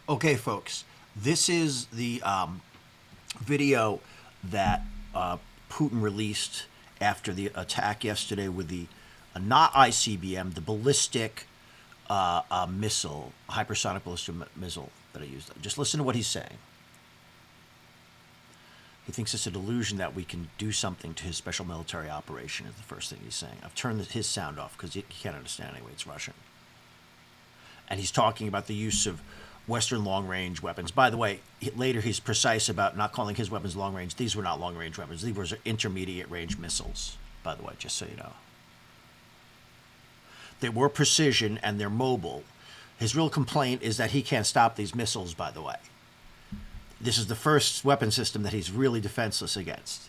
Okay, folks, this is the video that Putin released after the attack yesterday with the not ICBM, the ballistic missile, hypersonic ballistic missile that I used. Just listen to what he's saying. He thinks it's a delusion that we can do something to his special military operation, is the first thing he's saying. I've turned his sound off because he can't understand anyway. It's Russian. And he's talking about the use of Western long-range weapons. By the way, later he's precise about not calling his weapons long-range. These were not long-range weapons. These were intermediate-range missiles, by the way, just so you know. They were precision and they're mobile. His real complaint is that he can't stop these missiles, by the way. This is the first weapon system that he's really defenseless against.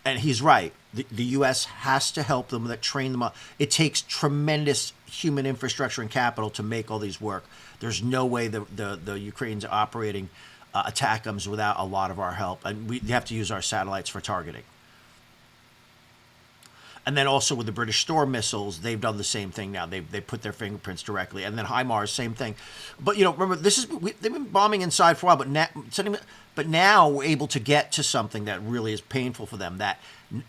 And he's right. The U.S. has to help them, train them up. It takes tremendous human infrastructure and capital to make all these work. There's no way the Ukrainians are operating ATACMS without a lot of our help. And we have to use our satellites for targeting. And then also with the British Storm missiles, they've done the same thing now. They put their fingerprints directly. And then HIMARS, same thing. But, remember, they've been bombing inside for a while, but now we're able to get to something that really is painful for them, that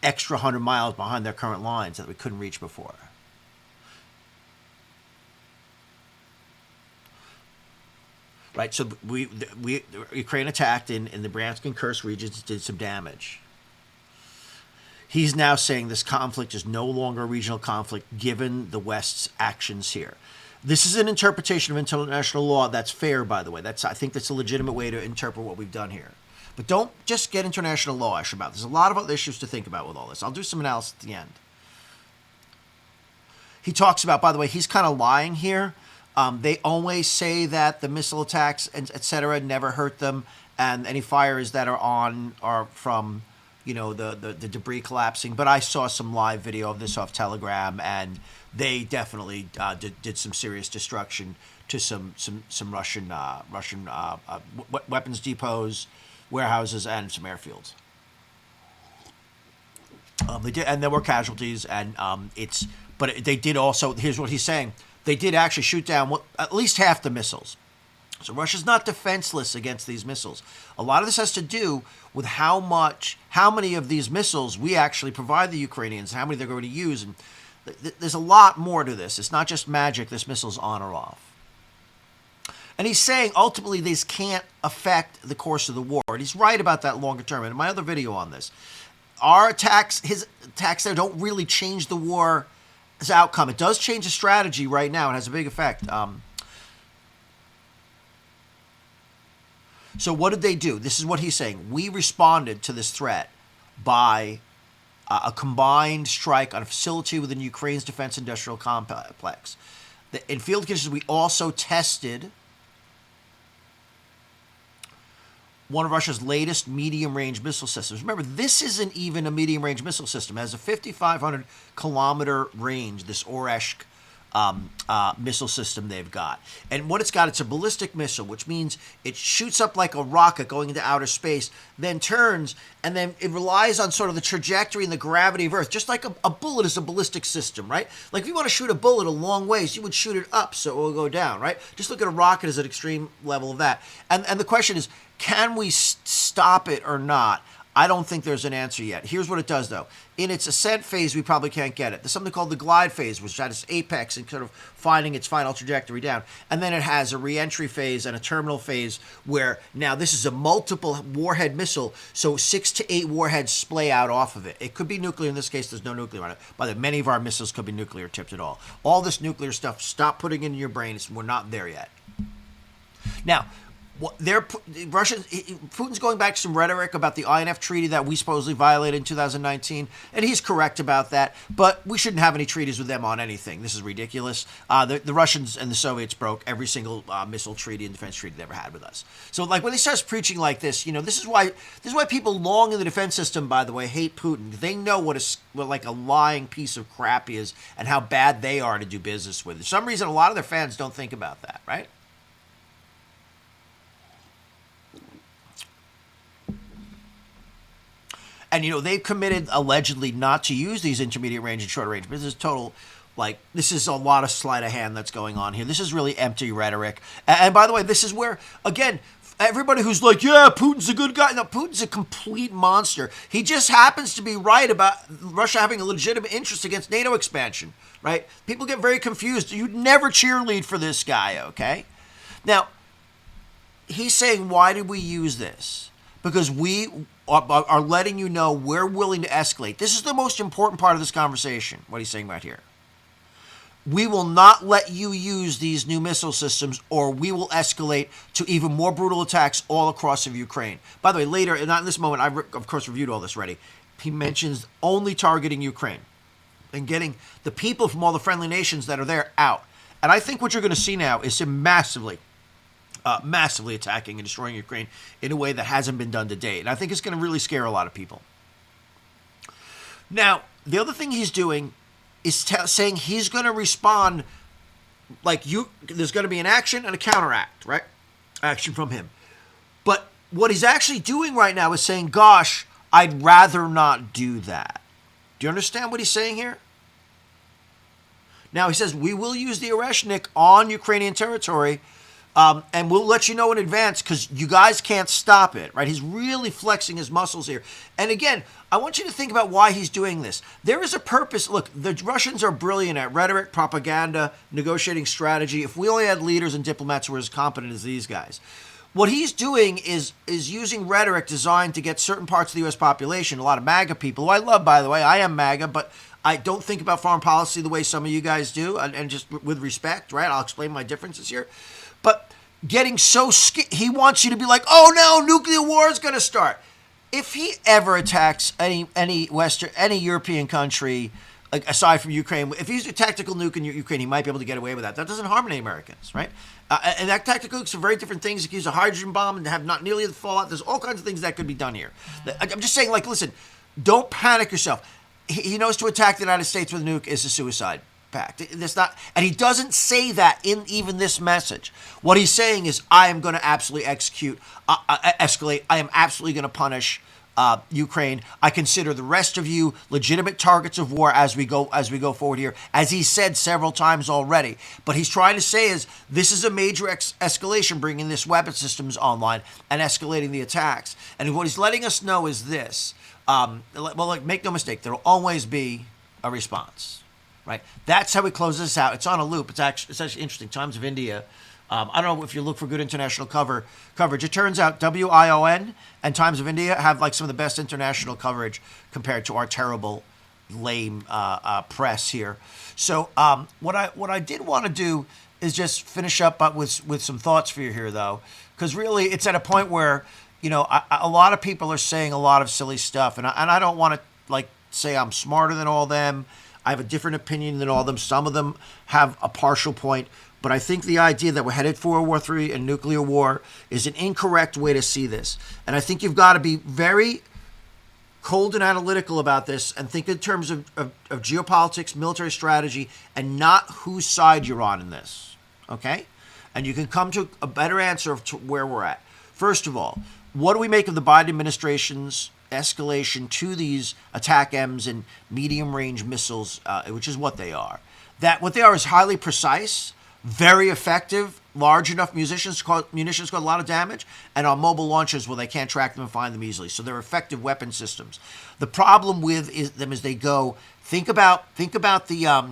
extra 100 miles behind their current lines that we couldn't reach before. Right, so Ukraine attacked in the Bryansk and Kursk regions, did some damage. He's now saying this conflict is no longer a regional conflict given the West's actions here. This is an interpretation of international law that's fair, by the way. I think that's a legitimate way to interpret what we've done here. But don't just get international law about. There's a lot of other issues to think about with all this. I'll do some analysis at the end. He talks about, by the way, he's kind of lying here. They always say that the missile attacks, et cetera, never hurt them, and any fires that are from the debris collapsing. But I saw some live video of this off Telegram, and they definitely did some serious destruction to some Russian weapons depots, warehouses, and some airfields. They did, and there were casualties, and but they did also. Here's what he's saying: they did actually shoot down at least half the missiles. So Russia's not defenseless against these missiles. A lot of this has to do with how many of these missiles we actually provide the Ukrainians, and how many they're going to use. And there's a lot more to this. It's not just magic, this missile's on or off. And he's saying ultimately these can't affect the course of the war. And he's right about that longer term. And in my other video on this, his attacks there don't really change the war's outcome. It does change the strategy right now. It has a big effect. So what did they do? This is what he's saying. We responded to this threat by a combined strike on a facility within Ukraine's defense industrial complex. In field conditions, we also tested one of Russia's latest medium-range missile systems. Remember, this isn't even a medium-range missile system. It has a 5,500-kilometer range, this Oreshnik missile system they've got. And what it's got, it's a ballistic missile, which means it shoots up like a rocket going into outer space, then turns, and then it relies on sort of the trajectory and the gravity of Earth, just like a bullet is a ballistic system, right? Like if you want to shoot a bullet a long ways, you would shoot it up so it will go down, right? Just look at a rocket as an extreme level of that. And the question is, can we stop it or not? I don't think there's an answer yet. Here's what it does, though. In its ascent phase, we probably can't get it. There's something called the glide phase, which is at its apex and sort of finding its final trajectory down. And then it has a re-entry phase and a terminal phase where now this is a multiple warhead missile, so 6 to 8 warheads splay out off of it. It could be nuclear. In this case, there's no nuclear on it. By the way, many of our missiles could be nuclear tipped at all. All this nuclear stuff, stop putting it in your brain. We're not there yet. Now, Putin's going back to some rhetoric about the INF treaty that we supposedly violated in 2019, and he's correct about that, but we shouldn't have any treaties with them on anything. This is ridiculous. The Russians and the Soviets broke every single missile treaty and defense treaty they ever had with us. So, like, when he starts preaching like this, this is why people long in the defense system, by the way, hate Putin. They know what a lying piece of crap he is and how bad they are to do business with. For some reason, a lot of their fans don't think about that, right? And, they've committed allegedly not to use these intermediate range and short range. But this is total Like, this is a lot of sleight of hand that's going on here. This is really empty rhetoric. And by the way, this is where, again, everybody who's like, yeah, Putin's a good guy. No, Putin's a complete monster. He just happens to be right about Russia having a legitimate interest against NATO expansion, right? People get very confused. You'd never cheerlead for this guy, okay? Now, he's saying, why did we use this? Because we are letting you know we're willing to escalate. This is the most important part of this conversation, what he's saying right here. We will not let you use these new missile systems, or we will escalate to even more brutal attacks all across of Ukraine. By the way, later, not in this moment, I've of course reviewed all this already. He mentions only targeting Ukraine and getting the people from all the friendly nations that are there out. And I think what you're going to see now is him massively attacking and destroying Ukraine in a way that hasn't been done to date. And I think it's going to really scare a lot of people. Now, the other thing he's doing is saying he's going to respond like there's going to be an action and a counteract, right? Action from him. But what he's actually doing right now is saying, gosh, I'd rather not do that. Do you understand what he's saying here? Now, he says, we will use the Oreshnik on Ukrainian territory, and we'll let you know in advance because you guys can't stop it, right? He's really flexing his muscles here. And again, I want you to think about why he's doing this. There is a purpose. Look, the Russians are brilliant at rhetoric, propaganda, negotiating strategy. If we only had leaders and diplomats who were as competent as these guys. What he's doing is using rhetoric designed to get certain parts of the U.S. population, a lot of MAGA people, who I love, by the way. I am MAGA, but I don't think about foreign policy the way some of you guys do, and just with respect, right? I'll explain my differences here. But getting so scared, he wants you to be like, oh no, nuclear war is going to start. If he ever attacks any European country, like aside from Ukraine, if he's a tactical nuke in Ukraine, he might be able to get away with that. That doesn't harm any Americans, right? And that tactical nukes are very different things. It can use a hydrogen bomb and have not nearly the fallout. There's all kinds of things that could be done here. I'm just saying, like, listen, don't panic yourself. He knows to attack the United States with a nuke is a suicide pact. That's not, and he doesn't say that in even this message. What he's saying is, I am going to absolutely escalate. I am absolutely going to punish Ukraine. I consider the rest of you legitimate targets of war as we go forward here, as he said several times already. But he's trying to say is this is a major escalation, bringing this weapon systems online and escalating the attacks. And what he's letting us know is this. Make no mistake, there will always be a response, right? That's how he closes this out. It's on a loop. It's actually interesting. Times of India. I don't know if you look for good international coverage. It turns out WION and Times of India have like some of the best international coverage compared to our terrible, lame press here. So what I did want to do is just finish up with some thoughts for you here, though, because really it's at a point where, you know, a lot of people are saying a lot of silly stuff, and I don't want to like say I'm smarter than all of them. I have a different opinion than all of them. Some of them have a partial point, but I think the idea that we're headed for World War III and nuclear war is an incorrect way to see this. And I think you've got to be very cold and analytical about this and think in terms of geopolitics, military strategy, and not whose side you're on in this, okay? And you can come to a better answer to where we're at. First of all, what do we make of the Biden administration's escalation to these attack M's and medium-range missiles, which is what they are? That what they are is highly precise, very effective, large enough munitions cause a lot of damage, and on mobile launchers where they can't track them and find them easily. So they're effective weapon systems. The problem with them is they go, think about the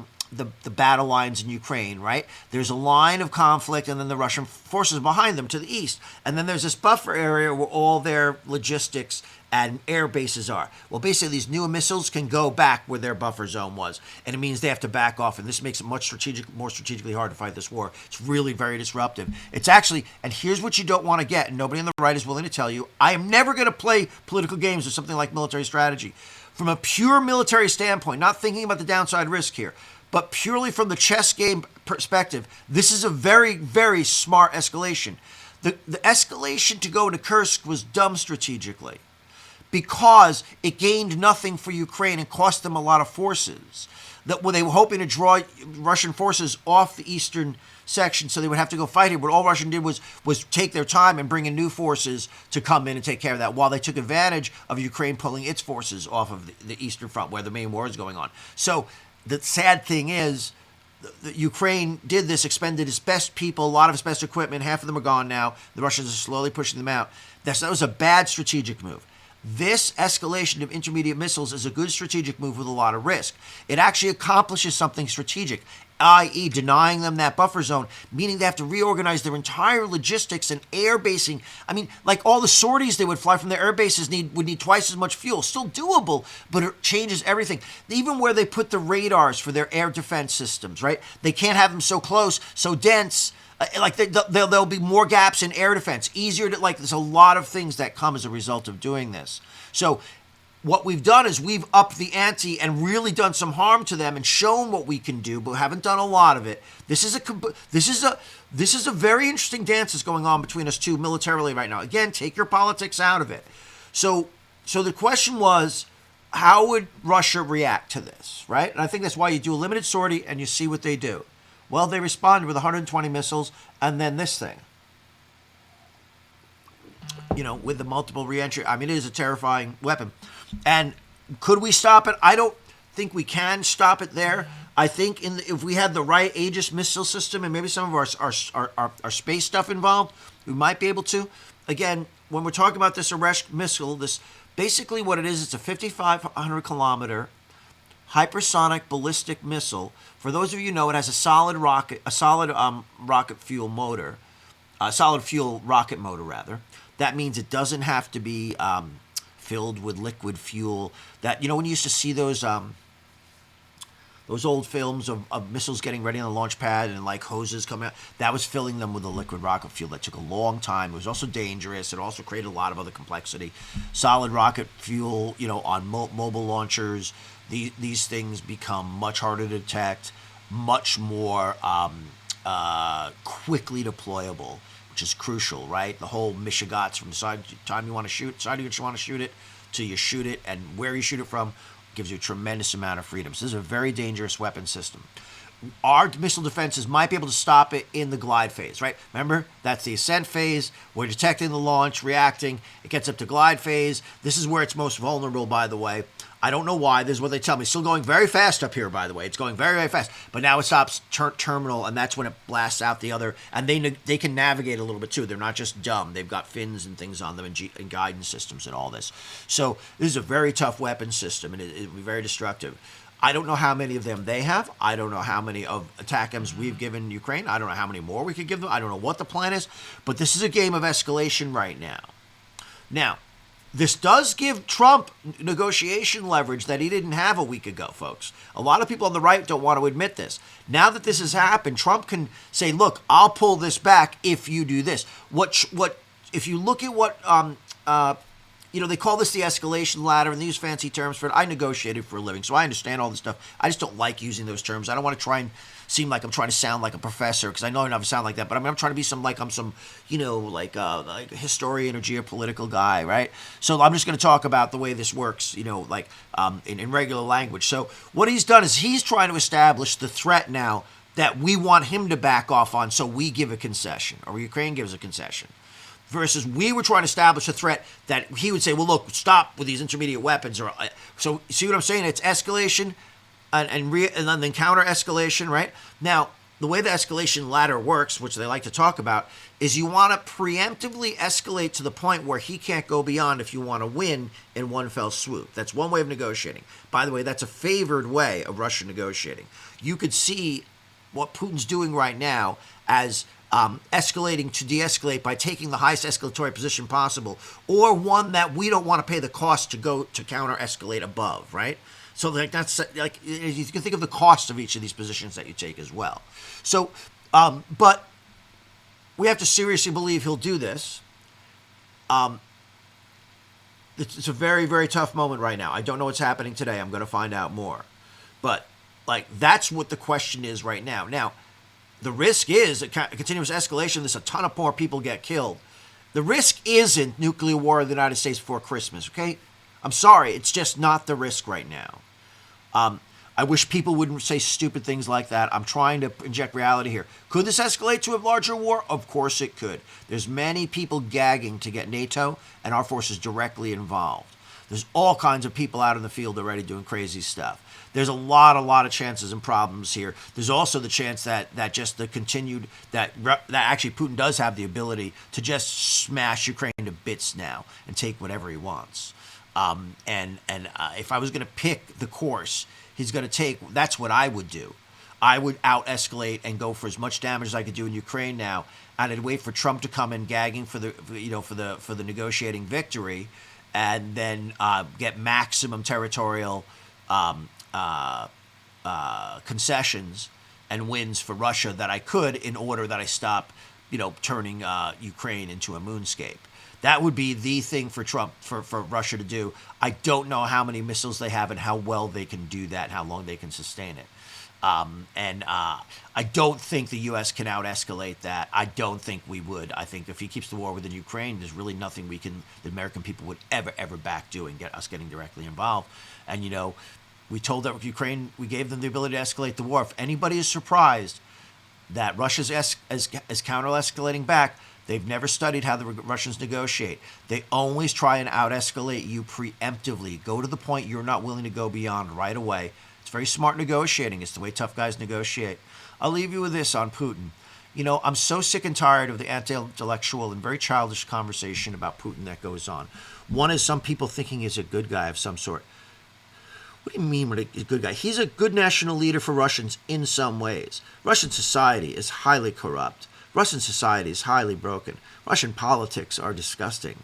battle lines in Ukraine, right? There's a line of conflict and then the Russian forces behind them to the east. And then there's this buffer area where all their logistics and air bases are. Well, basically, these new missiles can go back where their buffer zone was. And it means they have to back off. And this makes it more strategically hard to fight this war. It's really very disruptive. It's actually, and here's what you don't want to get, and nobody on the right is willing to tell you, I am never going to play political games with something like military strategy. From a pure military standpoint, not thinking about the downside risk here, but purely from the chess game perspective, this is a very, very smart escalation. The escalation to go to Kursk was dumb strategically because it gained nothing for Ukraine and cost them a lot of forces. That they were hoping to draw Russian forces off the eastern section so they would have to go fight here. But all Russia did was take their time and bring in new forces to come in and take care of that while they took advantage of Ukraine pulling its forces off of the eastern front where the main war is going on. So the sad thing is, Ukraine did this, expended its best people, a lot of its best equipment. Half of them are gone now. The Russians are slowly pushing them out. That was a bad strategic move. This escalation of intermediate missiles is a good strategic move with a lot of risk. It actually accomplishes something strategic, i.e., denying them that buffer zone, meaning they have to reorganize their entire logistics and air basing. I mean, like all the sorties they would fly from their air bases would need twice as much fuel. Still doable, but it changes everything. Even where they put the radars for their air defense systems, right? They can't have them so close, so dense. Like there'll be more gaps in air defense. Easier to, like, there's a lot of things that come as a result of doing this. So what we've done is we've upped the ante and really done some harm to them and shown what we can do, but haven't done a lot of it. This is a very interesting dance that's going on between us two militarily right now. Again, take your politics out of it. So the question was, how would Russia react to this, right? And I think that's why you do a limited sortie and you see what they do. Well, they responded with 120 missiles and then this thing. With the multiple reentry. I mean, it is a terrifying weapon. And could we stop it? I don't think we can stop it there. I think if we had the right Aegis missile system and maybe some of our space stuff involved, we might be able to. Again, when we're talking about this Oreshnik missile, this basically what it is, it's a 5,500 kilometer hypersonic ballistic missile. For those of you who know, it has a solid fuel motor, a solid fuel rocket motor rather. That means it doesn't have to be filled with liquid fuel. That, when you used to see those old films of missiles getting ready on the launch pad and like hoses coming out, that was filling them with a liquid rocket fuel. That took a long time. It was also dangerous. It also created a lot of other complexity. Solid rocket fuel, on mobile launchers. These things become much harder to detect, much more quickly deployable, which is crucial, right? The whole Michigatz, from the time you want to shoot it, till you shoot it, and where you shoot it from, gives you a tremendous amount of freedom. So this is a very dangerous weapon system. Our missile defenses might be able to stop it in the glide phase, right? Remember, that's the ascent phase. We're detecting the launch, reacting. It gets up to glide phase. This is where it's most vulnerable, by the way. I don't know why. This is what they tell me. It's still going very fast up here, by the way. It's going very, very fast. But now it stops terminal, and that's when it blasts out the other. And they can navigate a little bit, too. They're not just dumb. They've got fins and things on them and guidance systems and all this. So this is a very tough weapon system, and it'll be very destructive. I don't know how many of them they have. I don't know how many of ATACMS we've given Ukraine. I don't know how many more we could give them. I don't know what the plan is. But this is a game of escalation right now. Now, this does give Trump negotiation leverage that he didn't have a week ago, folks. A lot of people on the right don't want to admit this. Now that this has happened, Trump can say, look, I'll pull this back if you do this. If you look at what they call this the escalation ladder, and they use fancy terms for it. I negotiated for a living, so I understand all this stuff. I just don't like using those terms. I don't want to try and seem like I'm trying to sound like a professor, because I know I don't sound like that, but I'm trying to be some like a historian or geopolitical guy, right? So I'm just going to talk about the way this works, in regular language. So what he's done is he's trying to establish the threat now that we want him to back off on, so we give a concession, or Ukraine gives a concession. Versus we were trying to establish a threat that he would say, well, look, stop with these intermediate weapons. So see what I'm saying? It's escalation and then counter escalation, right? Now, the way the escalation ladder works, which they like to talk about, is you want to preemptively escalate to the point where he can't go beyond if you want to win in one fell swoop. That's one way of negotiating. By the way, that's a favored way of Russia negotiating. You could see what Putin's doing right now as escalating to de-escalate by taking the highest escalatory position possible, or one that we don't want to pay the cost to go to counter-escalate above, right? So that's you can think of the cost of each of these positions that you take as well. So, but we have to seriously believe he'll do this. It's a very, very tough moment right now. I don't know what's happening today. I'm going to find out more. But that's what the question is right now. Now, the risk is a continuous escalation. There's a ton of more people get killed. The risk isn't nuclear war in the United States before Christmas, okay? I'm sorry. It's just not the risk right now. I wish people wouldn't say stupid things like that. I'm trying to inject reality here. Could this escalate to a larger war? Of course it could. There's many people gagging to get NATO and our forces directly involved. There's all kinds of people out in the field already doing crazy stuff. There's a lot of chances and problems here. There's also the chance that just the continued that actually Putin does have the ability to just smash Ukraine to bits now and take whatever he wants. And if I was going to pick the course he's going to take, that's what I would do. I would out-escalate and go for as much damage as I could do in Ukraine now, and I'd wait for Trump to come in gagging for the negotiating victory, and then get maximum territorial concessions and wins for Russia that I could, in order that I stop, turning Ukraine into a moonscape. That would be the thing for Trump, for Russia to do. I don't know how many missiles they have and how well they can do that, and how long they can sustain it. I don't think the U.S. can out-escalate that. I don't think we would. I think if he keeps the war within Ukraine, there's really nothing the American people would ever back doing, getting directly involved. And, we told that Ukraine, we gave them the ability to escalate the war. If anybody is surprised that Russia's is counter-escalating back, they've never studied how the Russians negotiate. They always try and out-escalate you preemptively. Go to the point you're not willing to go beyond right away. It's very smart negotiating. It's the way tough guys negotiate. I'll leave you with this on Putin. I'm so sick and tired of the anti-intellectual and very childish conversation about Putin that goes on. One is some people thinking he's a good guy of some sort. What do you mean he's a good guy? He's a good national leader for Russians in some ways. Russian society is highly corrupt. Russian society is highly broken. Russian politics are disgusting.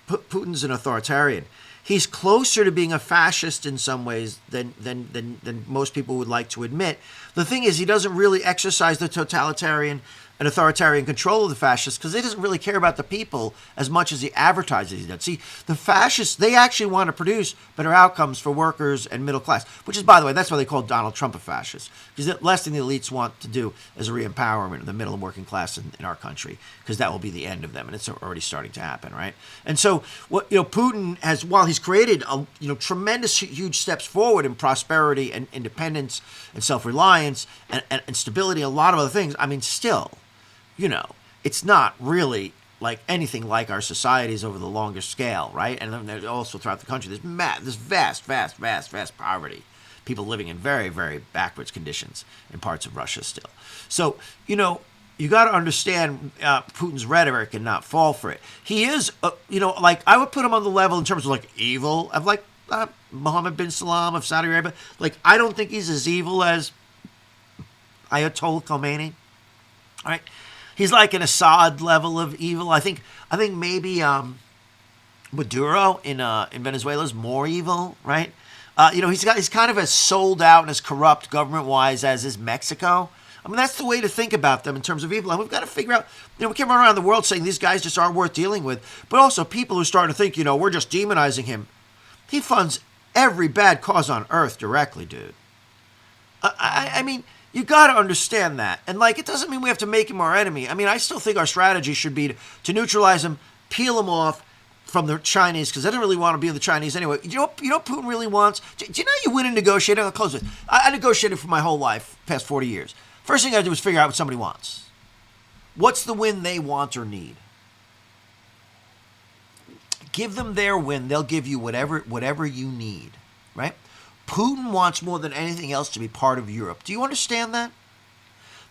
Putin's an authoritarian. He's closer to being a fascist in some ways than most people would like to admit. The thing is, he doesn't really exercise the totalitarian and authoritarian control of the fascists, because he doesn't really care about the people as much as he advertises he does. See, the fascists, they actually want to produce better outcomes for workers and middle class, which is, by the way, that's why they call Donald Trump a fascist, because the last thing the elites want to do is a re-empowerment of the middle and working class in our country, because that will be the end of them, and it's already starting to happen, right? And so, Putin has, while he's created tremendous, huge steps forward in prosperity and independence and self-reliance and stability, a lot of other things, I mean, still, it's not really like anything like our societies over the longer scale, right? And then also throughout the country, there's vast poverty. People living in very, very backwards conditions in parts of Russia still. So, you got to understand Putin's rhetoric and not fall for it. He is, I would put him on the level in terms of evil of Mohammed bin Salman of Saudi Arabia. I don't think he's as evil as Ayatollah Khomeini. All right. He's like an Assad level of evil. I think maybe Maduro in Venezuela is more evil, right? He's kind of as sold out and as corrupt government-wise as is Mexico. I mean, that's the way to think about them in terms of evil. And we've got to figure out, we can't run around the world saying these guys just aren't worth dealing with. But also people who start to think, we're just demonizing him. He funds every bad cause on earth directly, dude. I mean, you got to understand that. And, it doesn't mean we have to make him our enemy. I mean, I still think our strategy should be to neutralize him, peel him off from the Chinese, because I don't really want to be with the Chinese anyway. You know what Putin really wants? Do you know how you win in negotiating? I'll close with. I negotiated for my whole life, past 40 years. First thing I do is figure out what somebody wants. What's the win they want or need? Give them their win. They'll give you whatever you need, right? Putin wants more than anything else to be part of Europe. Do you understand that?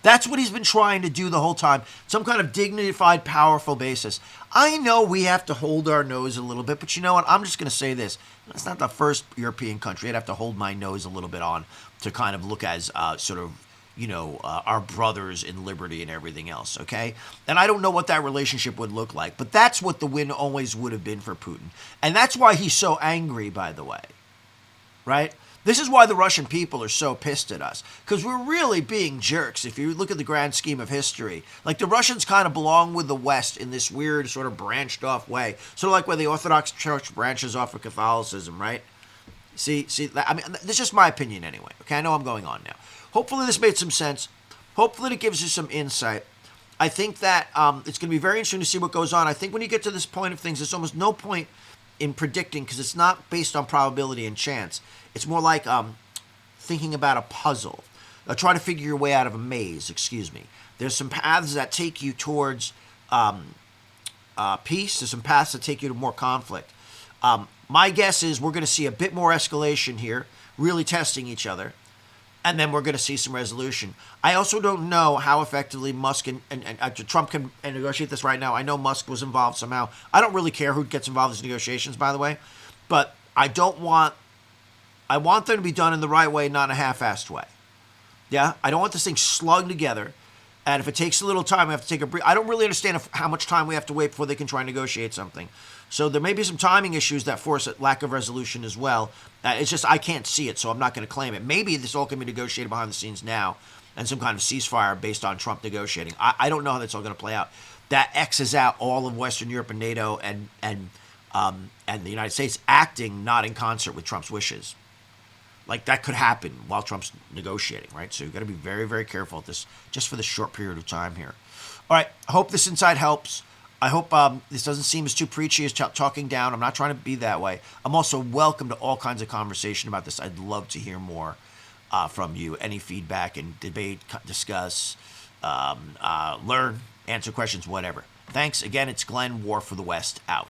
That's what he's been trying to do the whole time. Some kind of dignified, powerful basis. I know we have to hold our nose a little bit, but you know what? I'm just going to say this. It's not the first European country I'd have to hold my nose a little bit on to kind of look as our brothers in liberty and everything else, okay? And I don't know what that relationship would look like, but that's what the win always would have been for Putin. And that's why he's so angry, by the way, right? This is why the Russian people are so pissed at us, because we're really being jerks if you look at the grand scheme of history. The Russians kind of belong with the West in this weird sort of branched off way, sort of like where the Orthodox Church branches off of Catholicism, right? See, I mean, this is just my opinion anyway, okay? I know I'm going on now. Hopefully this made some sense. Hopefully it gives you some insight. I think that it's going to be very interesting to see what goes on. I think when you get to this point of things, there's almost no point in predicting, because it's not based on probability and chance. It's more like thinking about a puzzle. Try to figure your way out of a maze, excuse me. There's some paths that take you towards peace. There's some paths that take you to more conflict. My guess is we're going to see a bit more escalation here, really testing each other, and then we're going to see some resolution. I also don't know how effectively Musk and Trump can negotiate this right now. I know Musk was involved somehow. I don't really care who gets involved in these negotiations, by the way, but I want them to be done in the right way, not in a half-assed way. Yeah, I don't want this thing slugged together. And if it takes a little time, we have to take a break. I don't really understand how much time we have to wait before they can try and negotiate something. So there may be some timing issues that force a lack of resolution as well. It's just I can't see it, so I'm not going to claim it. Maybe this all can be negotiated behind the scenes now and some kind of ceasefire based on Trump negotiating. I don't know how that's all going to play out. That X's out all of Western Europe and NATO and the United States acting not in concert with Trump's wishes. Like, that could happen while Trump's negotiating, right? So you've got to be very, very careful at this, just for this short period of time here. All right, I hope this insight helps. I hope this doesn't seem as too preachy as talking down. I'm not trying to be that way. I'm also welcome to all kinds of conversation about this. I'd love to hear more from you. Any feedback and debate, discuss, learn, answer questions, whatever. Thanks. Again, it's Glenn, War for the West, out.